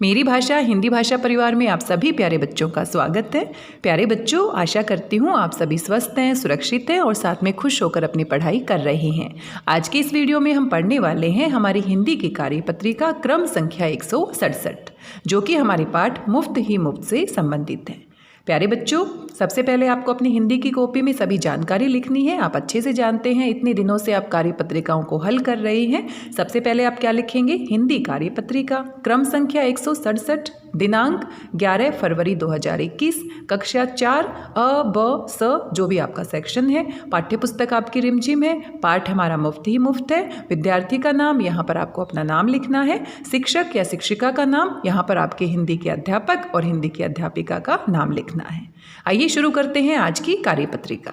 मेरी भाषा हिंदी भाषा परिवार में आप सभी प्यारे बच्चों का स्वागत है। प्यारे बच्चों, आशा करती हूँ आप सभी स्वस्थ हैं, सुरक्षित हैं और साथ में खुश होकर अपनी पढ़ाई कर रहे हैं। आज के इस वीडियो में हम पढ़ने वाले हैं हमारी हिंदी की कार्यपत्रिका क्रम संख्या 167, जो कि हमारे पाठ मुफ्त ही मुफ्त से संबंधित है। प्यारे बच्चों, सबसे पहले आपको अपनी हिंदी की कॉपी में सभी जानकारी लिखनी है। आप अच्छे से जानते हैं, इतने दिनों से आप कार्यपत्रिकाओं को हल कर रहे हैं। सबसे पहले आप क्या लिखेंगे? हिंदी कार्यपत्रिका क्रम संख्या 167, दिनांक 11 फरवरी 2021, कक्षा 4 अ ब स, जो भी आपका सेक्शन है। पाठ्य पुस्तक आपकी रिमझिम है। पाठ हमारा मुफ्त ही मुफ्त है। विद्यार्थी का नाम, यहाँ पर आपको अपना नाम लिखना है। शिक्षक या शिक्षिका का नाम, यहाँ पर आपके हिंदी के अध्यापक और हिंदी की अध्यापिका का नाम लिखना है। आइए शुरू करते हैं आज की कार्यपत्रिका।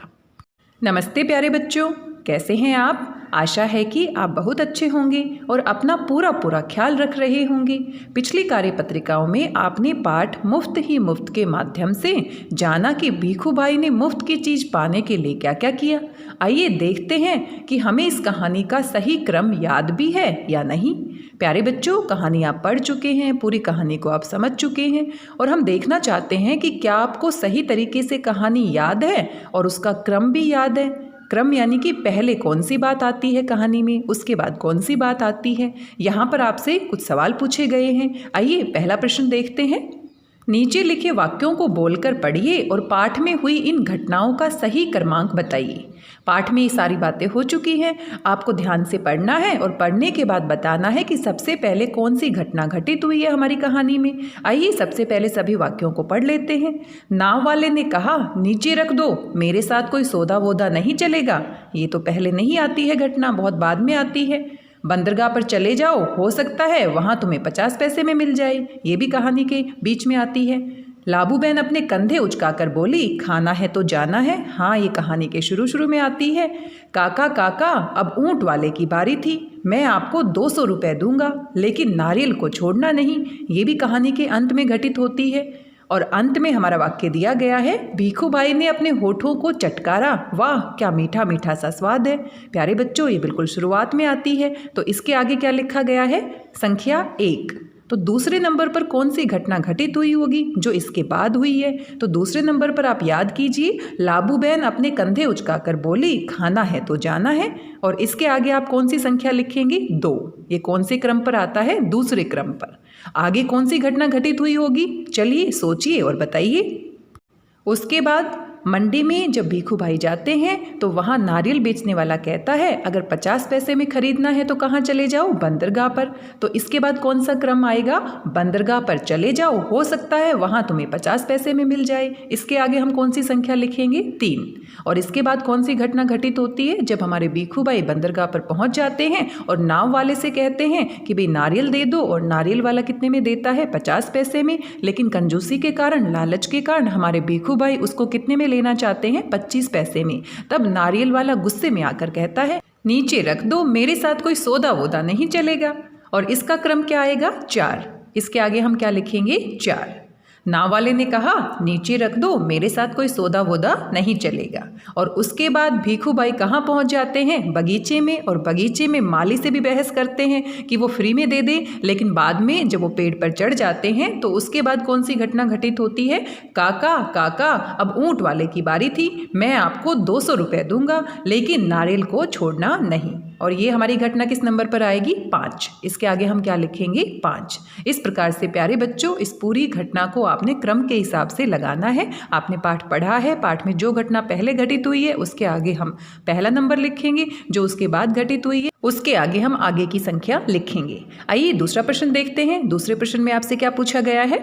नमस्ते प्यारे बच्चों, कैसे हैं आप? आशा है कि आप बहुत अच्छे होंगे और अपना पूरा ख्याल रख रहे होंगे। पिछली कार्यपत्रिकाओं में आपने पाठ मुफ्त ही मुफ्त के माध्यम से जाना कि भीखू भाई ने मुफ्त की चीज़ पाने के लिए क्या क्या किया। आइए देखते हैं कि हमें इस कहानी का सही क्रम याद भी है या नहीं। प्यारे बच्चों, कहानी आप पढ़ चुके हैं, पूरी कहानी को आप समझ चुके हैं और हम देखना चाहते हैं कि क्या आपको सही तरीके से कहानी याद है और उसका क्रम भी याद है। क्रम यानी कि पहले कौन सी बात आती है कहानी में, उसके बाद कौन सी बात आती है। यहाँ पर आपसे कुछ सवाल पूछे गए हैं। आइए पहला प्रश्न देखते हैं। नीचे लिखे वाक्यों को बोलकर पढ़िए और पाठ में हुई इन घटनाओं का सही क्रमांक बताइए। पाठ में ये सारी बातें हो चुकी हैं, आपको ध्यान से पढ़ना है और पढ़ने के बाद बताना है कि सबसे पहले कौन सी घटना घटित हुई है हमारी कहानी में। आइए सबसे पहले सभी वाक्यों को पढ़ लेते हैं। नाव वाले ने कहा, नीचे रख दो, मेरे साथ कोई सौदा वोदा नहीं चलेगा। ये तो पहले नहीं आती है घटना, बहुत बाद में आती है। बंदरगाह पर चले जाओ, हो सकता है वहाँ तुम्हें 50 पैसे में मिल जाए। ये भी कहानी के बीच में आती है। लाबू बहन अपने कंधे उचकाकर बोली, खाना है तो जाना है। हाँ, ये कहानी के शुरू में आती है। काका काका, अब ऊंट वाले की बारी थी, मैं आपको 200 रुपये दूंगा, लेकिन नारियल को छोड़ना नहीं। ये भी कहानी के अंत में घटित होती है। और अंत में हमारा वाक्य दिया गया है, भीखू भाई ने अपने होठों को चटकारा, वाह क्या मीठा मीठा सा स्वाद है। प्यारे बच्चों, ये बिल्कुल शुरुआत में आती है। तो इसके आगे क्या लिखा गया है? संख्या 1। तो दूसरे नंबर पर कौन सी घटना घटित हुई होगी जो इसके बाद हुई है? तो दूसरे नंबर पर आप याद कीजिए, लाबू बहन अपने कंधे उचकाकर बोली, खाना है तो जाना है। और इसके आगे आप कौन सी संख्या लिखेंगे? 2। ये कौन से क्रम पर आता है? दूसरे क्रम पर। आगे कौन सी घटना घटित हुई होगी? चलिए सोचिए और बताइए। उसके बाद मंडी में जब भीखू भाई जाते हैं तो वहाँ नारियल बेचने वाला कहता है, अगर 50 पैसे में खरीदना है तो कहाँ चले जाओ? बंदरगाह पर। तो इसके बाद कौन सा क्रम आएगा? बंदरगाह पर चले जाओ, हो सकता है वहाँ तुम्हें 50 पैसे में मिल जाए। इसके आगे हम कौन सी संख्या लिखेंगे? 3। और इसके बाद कौन सी घटना घटित होती है? जब हमारे भीखू भाई बंदरगाह पर पहुँच जाते हैं और नाव वाले से कहते हैं कि भाई नारियल दे दो, और नारियल वाला कितने में देता है? 50 पैसे में। लेकिन कंजूसी के कारण, लालच के कारण हमारे भीखू भाई उसको कितने में लेना चाहते हैं? 25 पैसे में। तब नारियल वाला गुस्से में आकर कहता है, नीचे रख दो, मेरे साथ कोई सौदा वोदा नहीं चलेगा। और इसका क्रम क्या आएगा? 4। इसके आगे हम क्या लिखेंगे? 4। नाव वाले ने कहा, नीचे रख दो, मेरे साथ कोई सौदा वोदा नहीं चलेगा। और उसके बाद भीखू भाई कहाँ पहुँच जाते हैं? बगीचे में। और बगीचे में माली से भी बहस करते हैं कि वो फ्री में दे दे। लेकिन बाद में जब वो पेड़ पर चढ़ जाते हैं तो उसके बाद कौन सी घटना घटित होती है? काका काका, अब ऊंट वाले की बारी थी, मैं आपको 200 रुपये दूंगा, लेकिन नारियल को छोड़ना नहीं। और ये हमारी घटना किस नंबर पर आएगी? 5। इसके आगे हम क्या लिखेंगे? 5। इस प्रकार से प्यारे बच्चों, इस पूरी घटना को आपने क्रम के हिसाब से लगाना है। आपने पाठ पढ़ा है, पाठ में जो घटना पहले घटित हुई है उसके आगे हम पहला नंबर लिखेंगे, जो उसके बाद घटित हुई है उसके आगे हम आगे की संख्या लिखेंगे। आइए दूसरा प्रश्न देखते हैं। दूसरे प्रश्न में आपसे क्या पूछा गया है?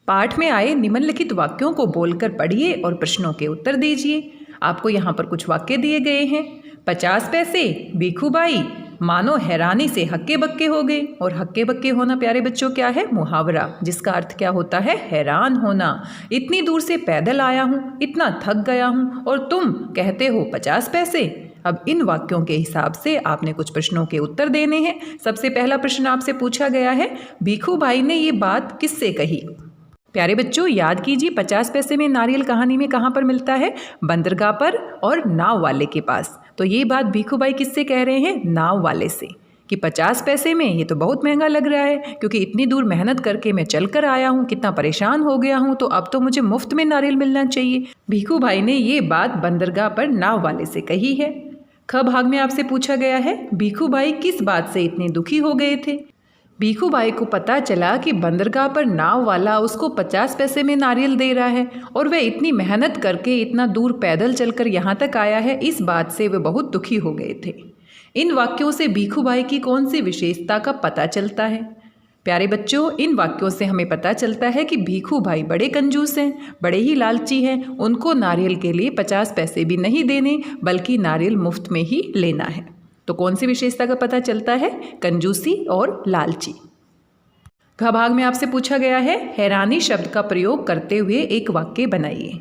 पाठ में आए निम्नलिखित वाक्यों को बोलकर पढ़िए और प्रश्नों के उत्तर दीजिए। आपको यहाँ पर कुछ वाक्य दिए गए हैं। 50 पैसे, भीखू भाई मानो हैरानी से हक्के बक्के हो गए। और हक्के बक्के होना प्यारे बच्चों क्या है? मुहावरा, जिसका अर्थ क्या होता है? हैरान होना। इतनी दूर से पैदल आया हूँ, इतना थक गया हूँ, और तुम कहते हो 50 पैसे। अब इन वाक्यों के हिसाब से आपने कुछ प्रश्नों के उत्तर देने हैं। सबसे पहला प्रश्न आपसे पूछा गया है, भीखू भाई ने ये बात किससे कही? प्यारे बच्चों, याद कीजिए, 50 पैसे में नारियल कहानी में कहाँ पर मिलता है? बंदरगाह पर और नाव वाले के पास। तो ये बात भीखू भाई किससे कह रहे हैं? नाव वाले से। कि 50 पैसे में ये तो बहुत महंगा लग रहा है, क्योंकि इतनी दूर मेहनत करके मैं चल कर आया हूँ, कितना परेशान हो गया हूँ, तो अब तो मुझे मुफ्त में नारियल मिलना चाहिए। भीखू भाई ने ये बात बंदरगाह पर नाव वाले से कही है। ख भाग में आपसे पूछा गया है, भीखू भाई किस बात से इतने दुखी हो गए थे? भीखू भाई को पता चला कि बंदरगाह पर नाव वाला उसको 50 पैसे में नारियल दे रहा है और वह इतनी मेहनत करके इतना दूर पैदल चलकर यहाँ तक आया है। इस बात से वे बहुत दुखी हो गए थे। इन वाक्यों से भीखू भाई की कौन सी विशेषता का पता चलता है? प्यारे बच्चों, इन वाक्यों से हमें पता चलता है कि भीखू भाई बड़े कंजूस हैं, बड़े ही लालची हैं। उनको नारियल के लिए 50 पैसे भी नहीं देने, बल्कि नारियल मुफ्त में ही लेना है। तो कौन सी विशेषता का पता चलता है? कंजूसी और लालची। घ भाग में आपसे पूछा गया है, हैरानी शब्द का प्रयोग करते हुए एक वाक्य बनाइए।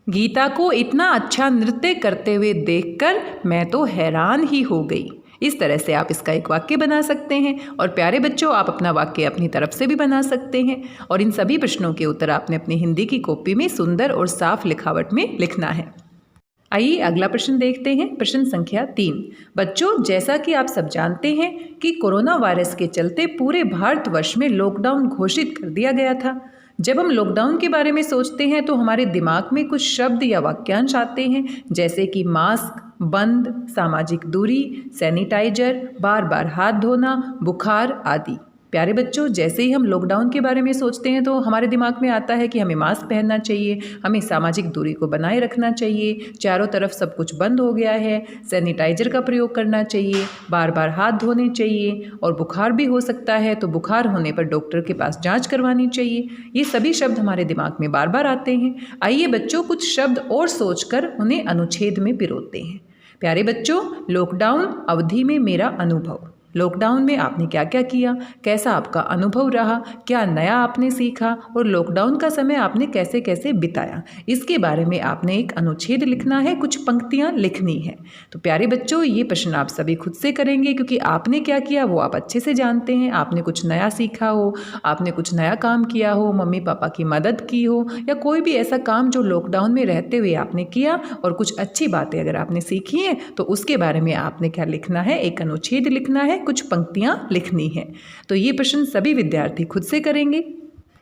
गीता को इतना अच्छा नृत्य करते हुए देखकर मैं तो हैरान ही हो गई। इस तरह से आप इसका एक वाक्य बना सकते हैं। और प्यारे बच्चों, आप अपना वाक्य अपनी तरफ से भी बना सकते हैं। और इन सभी प्रश्नों के उत्तर आपने अपनी हिंदी की कॉपी में सुंदर और साफ लिखावट में लिखना है। आइए अगला प्रश्न देखते हैं। प्रश्न संख्या 3। बच्चों, जैसा कि आप सब जानते हैं कि कोरोना वायरस के चलते पूरे भारतवर्ष में लॉकडाउन घोषित कर दिया गया था। जब हम लॉकडाउन के बारे में सोचते हैं तो हमारे दिमाग में कुछ शब्द या वाक्यांश आते हैं, जैसे कि मास्क, बंद, सामाजिक दूरी, सैनिटाइजर, बार बार हाथ धोना, बुखार आदि। प्यारे बच्चों, जैसे ही हम लॉकडाउन के बारे में सोचते हैं तो हमारे दिमाग में आता है कि हमें मास्क पहनना चाहिए, हमें सामाजिक दूरी को बनाए रखना चाहिए, चारों तरफ सब कुछ बंद हो गया है, सैनिटाइजर का प्रयोग करना चाहिए, बार बार हाथ धोने चाहिए, और बुखार भी हो सकता है तो बुखार होने पर डॉक्टर के पास जांच करवानी चाहिए। ये सभी शब्द हमारे दिमाग में बार बार आते हैं। आइए बच्चों, कुछ शब्द और सोचकर उन्हें अनुच्छेद में पिरोते हैं। प्यारे बच्चों, लॉकडाउन अवधि में मेरा अनुभव। लॉकडाउन में आपने क्या क्या किया, कैसा आपका अनुभव रहा, क्या नया आपने सीखा, और लॉकडाउन का समय आपने कैसे कैसे बिताया, इसके बारे में आपने एक अनुच्छेद लिखना है, कुछ पंक्तियां लिखनी है। तो प्यारे बच्चों, ये प्रश्न आप सभी खुद से करेंगे, क्योंकि आपने क्या किया वो आप अच्छे से जानते हैं। आपने कुछ नया सीखा हो, आपने कुछ नया काम किया हो, मम्मी पापा की मदद की हो, या कोई भी ऐसा काम जो लॉकडाउन में रहते हुए आपने किया, और कुछ अच्छी बातें अगर आपने सीखी हैं तो उसके बारे में आपने क्या लिखना है, एक अनुच्छेद लिखना है, कुछ पंक्तियां लिखनी है। तो ये प्रश्न सभी विद्यार्थी खुद से करेंगे।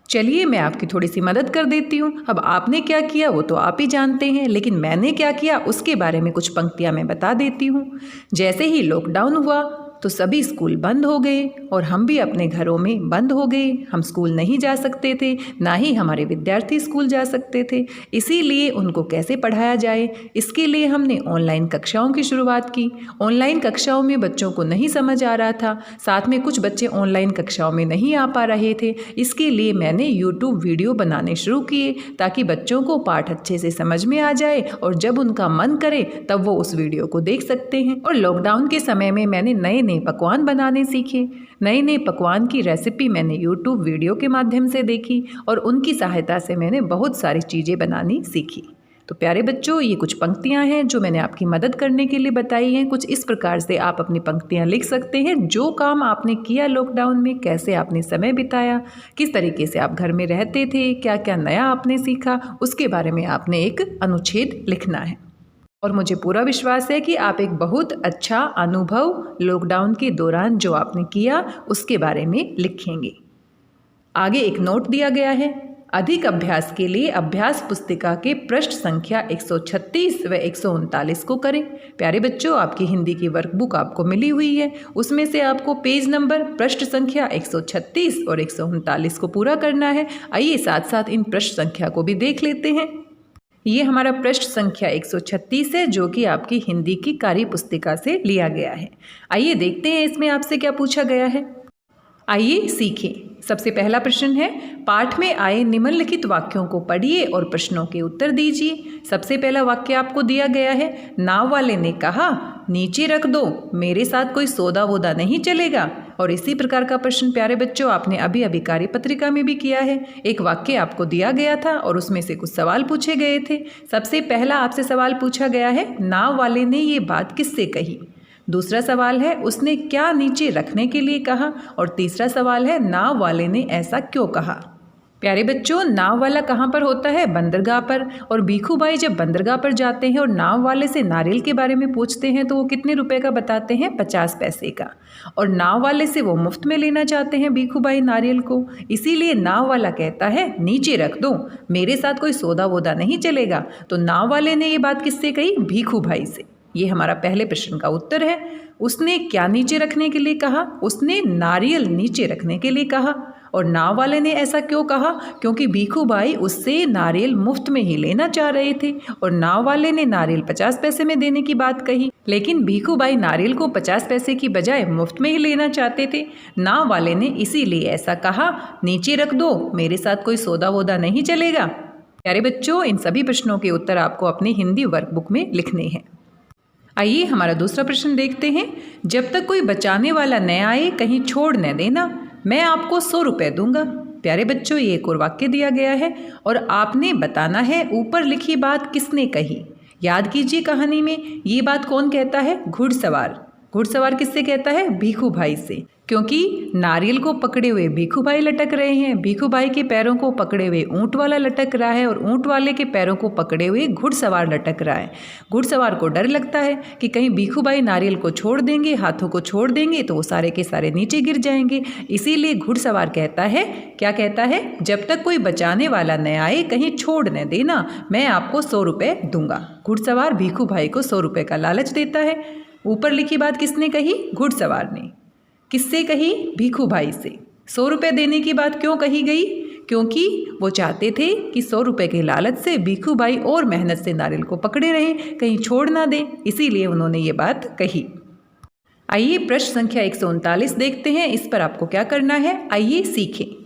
चलिए मैं आपकी थोड़ी सी मदद कर देती हूँ। अब आपने क्या किया वो तो आप ही जानते हैं, लेकिन मैंने क्या किया उसके बारे में कुछ पंक्तियां मैं बता देती हूँ। जैसे ही लॉकडाउन हुआ तो सभी स्कूल बंद हो गए और हम भी अपने घरों में बंद हो गए। हम स्कूल नहीं जा सकते थे, ना ही हमारे विद्यार्थी स्कूल जा सकते थे। इसीलिए उनको कैसे पढ़ाया जाए, इसके लिए हमने ऑनलाइन कक्षाओं की शुरुआत की। ऑनलाइन कक्षाओं में बच्चों को नहीं समझ आ रहा था, साथ में कुछ बच्चे ऑनलाइन कक्षाओं में नहीं आ पा रहे थे। इसके लिए मैंने यूट्यूब वीडियो बनाने शुरू किए ताकि बच्चों को पाठ अच्छे से समझ में आ जाए और जब उनका मन करे तब वो उस वीडियो को देख सकते हैं। और लॉकडाउन के समय में मैंने नए पकवान बनाने सीखे। नए नए पकवान की रेसिपी मैंने यूट्यूब वीडियो के माध्यम से देखी और उनकी सहायता से मैंने बहुत सारी चीज़ें बनानी सीखी। तो प्यारे बच्चों, ये कुछ पंक्तियां हैं जो मैंने आपकी मदद करने के लिए बताई हैं। कुछ इस प्रकार से आप अपनी पंक्तियां लिख सकते हैं। जो काम आपने किया लॉकडाउन में, कैसे आपने समय बिताया, किस तरीके से आप घर में रहते थे, क्या क्या नया आपने सीखा, उसके बारे में आपने एक अनुच्छेद लिखना है। और मुझे पूरा विश्वास है कि आप एक बहुत अच्छा अनुभव लॉकडाउन के दौरान जो आपने किया उसके बारे में लिखेंगे। आगे एक नोट दिया गया है, अधिक अभ्यास के लिए अभ्यास पुस्तिका के पृष्ठ संख्या 136 व 139 को करें। प्यारे बच्चों, आपकी हिंदी की वर्कबुक आपको मिली हुई है, उसमें से आपको पेज नंबर, पृष्ठ संख्या 136 और 139 को पूरा करना है। आइए साथ साथ इन पृष्ठ संख्या को भी देख लेते हैं। ये हमारा पृष्ठ संख्या 136 है जो कि आपकी हिंदी की कार्य पुस्तिका से लिया गया है। आइए देखते हैं इसमें आपसे क्या पूछा गया है। आइए सीखें। सबसे पहला प्रश्न है, पाठ में आए निम्नलिखित वाक्यों को पढ़िए और प्रश्नों के उत्तर दीजिए। सबसे पहला वाक्य आपको दिया गया है, नाव वाले ने कहा नीचे रख दो, मेरे साथ कोई सौदा वोदा नहीं चलेगा। और इसी प्रकार का प्रश्न प्यारे बच्चों आपने अभी अभी कार्यपत्रिका में भी किया है। एक वाक्य आपको दिया गया था और उसमें से कुछ सवाल पूछे गए थे। सबसे पहला आपसे सवाल पूछा गया है, नाव वाले ने ये बात किससे कही। दूसरा सवाल है, उसने क्या नीचे रखने के लिए कहा। और तीसरा सवाल है, नाव वाले ने ऐसा क्यों कहा। प्यारे बच्चों, नाव वाला कहाँ पर होता है? बंदरगाह पर। और भीखू भाई जब बंदरगाह पर जाते हैं और नाव वाले से नारियल के बारे में पूछते हैं तो वो कितने रुपए का बताते हैं? 50 पैसे का। और नाव वाले से वो मुफ्त में लेना चाहते हैं भीखू भाई नारियल को, इसीलिए नाव वाला कहता है नीचे रख दो, मेरे साथ कोई सौदा वोदा नहीं चलेगा। तो नाव वाले ने ये बात किससे कही? भीखू भाई से। ये हमारा पहले प्रश्न का उत्तर है। उसने क्या नीचे रखने के लिए कहा? उसने नारियल नीचे रखने के लिए कहा। और नाव वाले ने ऐसा क्यों कहा? क्योंकि भीखू भाई उससे नारियल मुफ्त में ही लेना चाह रहे थे और नाव वाले ने नारियल 50 पैसे में देने की बात कही, लेकिन भीखू भाई नारियल को 50 पैसे की बजाय मुफ्त में ही लेना चाहते थे। नाव वाले ने इसीलिए ऐसा कहा, नीचे रख दो, मेरे साथ कोई सौदा वोदा नहीं चलेगा। प्यारे बच्चों, इन सभी प्रश्नों के उत्तर आपको अपनी हिंदी वर्कबुक में लिखने हैं। आइए हमारा दूसरा प्रश्न देखते हैं। जब तक कोई बचाने वाला न आए कहीं छोड़ न देना, मैं आपको 100 रुपये दूंगा। प्यारे बच्चों, ये एक और वाक्य दिया गया है और आपने बताना है ऊपर लिखी बात किसने कही। याद कीजिए, कहानी में ये बात कौन कहता है? घुड़सवार। घुड़सवार किससे कहता है? भीखू भाई से, क्योंकि नारियल को पकड़े हुए भीखू भाई लटक रहे हैं, भीखू भाई के पैरों को पकड़े हुए ऊंट वाला लटक रहा है और ऊंट वाले के पैरों को पकड़े हुए घुड़सवार लटक रहा है। घुड़सवार को डर लगता है कि कहीं भीखू भाई नारियल को छोड़ देंगे, हाथों को छोड़ देंगे तो वो सारे के सारे नीचे गिर जाएंगे। इसीलिए घुड़सवार कहता है, क्या कहता है? जब तक कोई बचाने वाला न आए कहीं छोड़ न देना, मैं आपको 100 रुपये दूंगा। घुड़सवार भीखू भाई को 100 रुपये का लालच देता है। ऊपर लिखी बात किसने कही? घुड़सवार ने। किससे कही? भीखू भाई से। 100 रुपये देने की बात क्यों कही गई? क्योंकि वो चाहते थे कि 100 रुपये के लालच से भीखू भाई और मेहनत से नारियल को पकड़े रहें, कहीं छोड़ ना दें, इसीलिए उन्होंने ये बात कही। आइए प्रश्न संख्या 139 देखते हैं। इस पर आपको क्या करना है, आइए सीखें।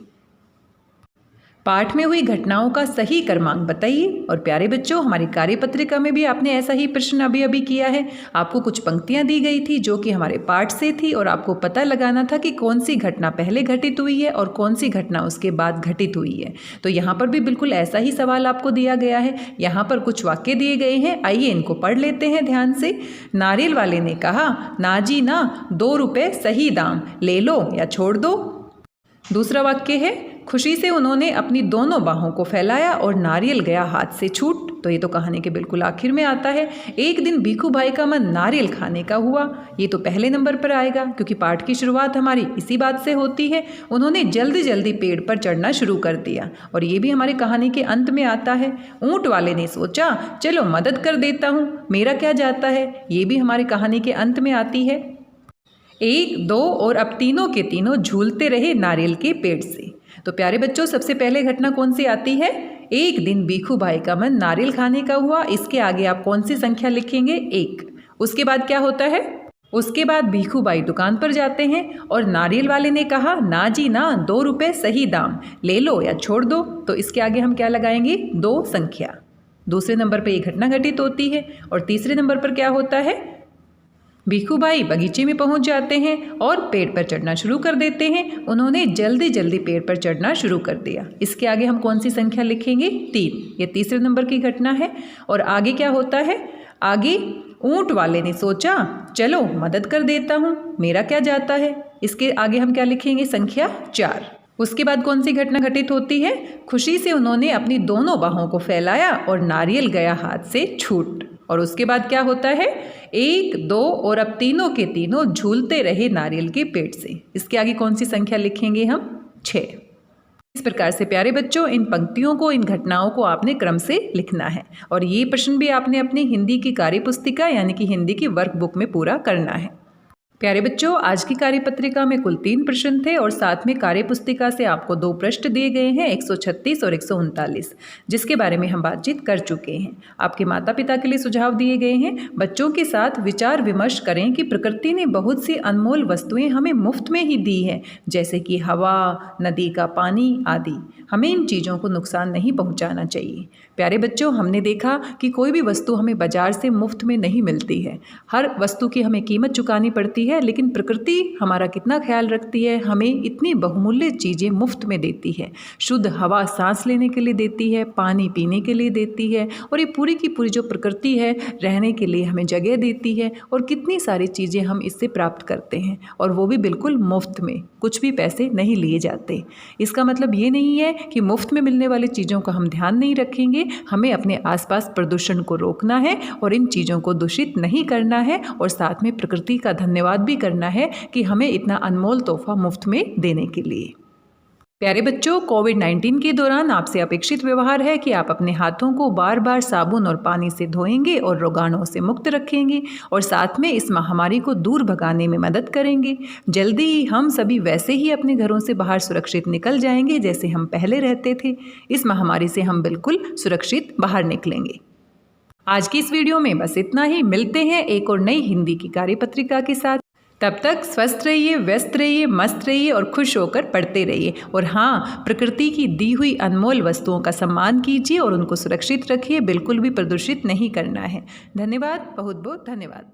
पाठ में हुई घटनाओं का सही क्रमांक बताइए। और प्यारे बच्चों, हमारी कार्यपत्रिका में भी आपने ऐसा ही प्रश्न अभी किया है। आपको कुछ पंक्तियां दी गई थी जो कि हमारे पाठ से थी और आपको पता लगाना था कि कौन सी घटना पहले घटित हुई है और कौन सी घटना उसके बाद घटित हुई है। तो यहाँ पर भी बिल्कुल ऐसा ही सवाल आपको दिया गया है। यहाँ पर कुछ वाक्य दिए गए हैं, आइए इनको पढ़ लेते हैं ध्यान से। नारियल वाले ने कहा, ना जी ना, 2 रुपये सही दाम, ले लो या छोड़ दो। दूसरा वाक्य है, खुशी से उन्होंने अपनी दोनों बाहों को फैलाया और नारियल गया हाथ से छूट। तो ये तो कहानी के बिल्कुल आखिर में आता है। एक दिन भीखू भाई का मन नारियल खाने का हुआ। ये तो पहले नंबर पर आएगा क्योंकि पाठ की शुरुआत हमारी इसी बात से होती है। उन्होंने जल्दी जल्दी पेड़ पर चढ़ना शुरू कर दिया। और ये भी हमारी कहानी के अंत में आता है। ऊंट वाले ने सोचा, चलो मदद कर देता हूँ, मेरा क्या जाता है। ये भी हमारी कहानी के अंत में आती है। 1, 2 और अब तीनों के तीनों झूलते रहे नारियल के पेड़ से। तो प्यारे बच्चों, सबसे पहले घटना कौन सी आती है? एक दिन भीखू भाई का मन नारियल खाने का हुआ। इसके आगे आप कौन सी संख्या लिखेंगे? 1। उसके बाद क्या होता है? उसके बाद भीखू भाई दुकान पर जाते हैं और नारियल वाले ने कहा, ना जी ना, 2 रुपये सही दाम, ले लो या छोड़ दो। तो इसके आगे हम क्या लगाएंगे? 2 संख्या। दूसरे नंबर पर यह घटना घटित होती है। और तीसरे नंबर पर क्या होता है? भीखू भाई बगीचे में पहुंच जाते हैं और पेड़ पर चढ़ना शुरू कर देते हैं। उन्होंने जल्दी जल्दी पेड़ पर चढ़ना शुरू कर दिया। इसके आगे हम कौन सी संख्या लिखेंगे? 3। ये तीसरे नंबर की घटना है। और आगे क्या होता है? आगे ऊंट वाले ने सोचा, चलो मदद कर देता हूँ, मेरा क्या जाता है। इसके आगे हम क्या लिखेंगे? संख्या 4। उसके बाद कौन सी घटना घटित होती है? खुशी से उन्होंने अपनी दोनों बाहों को फैलाया और नारियल गया हाथ से छूट। और उसके बाद क्या होता है? 1, 2 और अब तीनों के तीनों झूलते रहे नारियल के पेड़ से। इसके आगे कौन सी संख्या लिखेंगे हम? 6। इस प्रकार से प्यारे बच्चों, इन पंक्तियों को, इन घटनाओं को आपने क्रम से लिखना है। और ये प्रश्न भी आपने अपनी हिंदी की कार्यपुस्तिका यानी कि हिंदी की वर्कबुक में पूरा करना है। प्यारे बच्चों, आज की कार्यपत्रिका में कुल 3 प्रश्न थे और साथ में कार्यपुस्तिका से आपको 2 प्रश्न दिए गए हैं, 136 और 139, जिसके बारे में हम बातचीत कर चुके हैं। आपके माता पिता के लिए सुझाव दिए गए हैं। बच्चों के साथ विचार विमर्श करें कि प्रकृति ने बहुत सी अनमोल वस्तुएं हमें मुफ्त में ही दी हैं, जैसे कि हवा, नदी का पानी आदि। हमें इन चीज़ों को नुकसान नहीं पहुंचाना चाहिए। प्यारे बच्चों, हमने देखा कि कोई भी वस्तु हमें बाजार से मुफ्त में नहीं मिलती है। हर वस्तु की हमें कीमत चुकानी पड़ती है है, लेकिन प्रकृति हमारा कितना ख्याल रखती है, हमें इतनी बहुमूल्य चीज़ें मुफ्त में देती है। शुद्ध हवा सांस लेने के लिए देती है, पानी पीने के लिए देती है, और ये पूरी की पूरी जो प्रकृति है रहने के लिए हमें जगह देती है, और कितनी सारी चीज़ें हम इससे प्राप्त करते हैं, और वो भी बिल्कुल मुफ्त में, कुछ भी पैसे नहीं लिए जाते। इसका मतलब ये नहीं है कि मुफ्त में मिलने वाली चीज़ों का हम ध्यान नहीं रखेंगे। हमें अपने आसपास प्रदूषण को रोकना है और इन चीज़ों को दूषित नहीं करना है, और साथ में प्रकृति का धन्यवाद भी करना है कि हमें इतना अनमोल तोहफा मुफ्त में देने के लिए। प्यारे बच्चों, कोविड-19 के दौरान आपसे अपेक्षित व्यवहार है कि आप अपने हाथों को बार बार साबुन और पानी से धोएंगे और रोगाणुओं से मुक्त रखेंगे, और साथ में इस महामारी को दूर भगाने में मदद करेंगे। जल्दी ही हम सभी वैसे ही अपने घरों से बाहर सुरक्षित निकल जाएंगे जैसे हम पहले रहते थे। इस महामारी से हम बिल्कुल सुरक्षित बाहर निकलेंगे। आज की इस वीडियो में बस इतना ही। मिलते हैं एक और नई हिंदी की कार्यपत्रिका के साथ। तब तक स्वस्थ रहिए, व्यस्त रहिए, मस्त रहिए और खुश होकर पढ़ते रहिए। और हाँ, प्रकृति की दी हुई अनमोल वस्तुओं का सम्मान कीजिए और उनको सुरक्षित रखिए। बिल्कुल भी प्रदूषित नहीं करना है। धन्यवाद, बहुत बहुत धन्यवाद।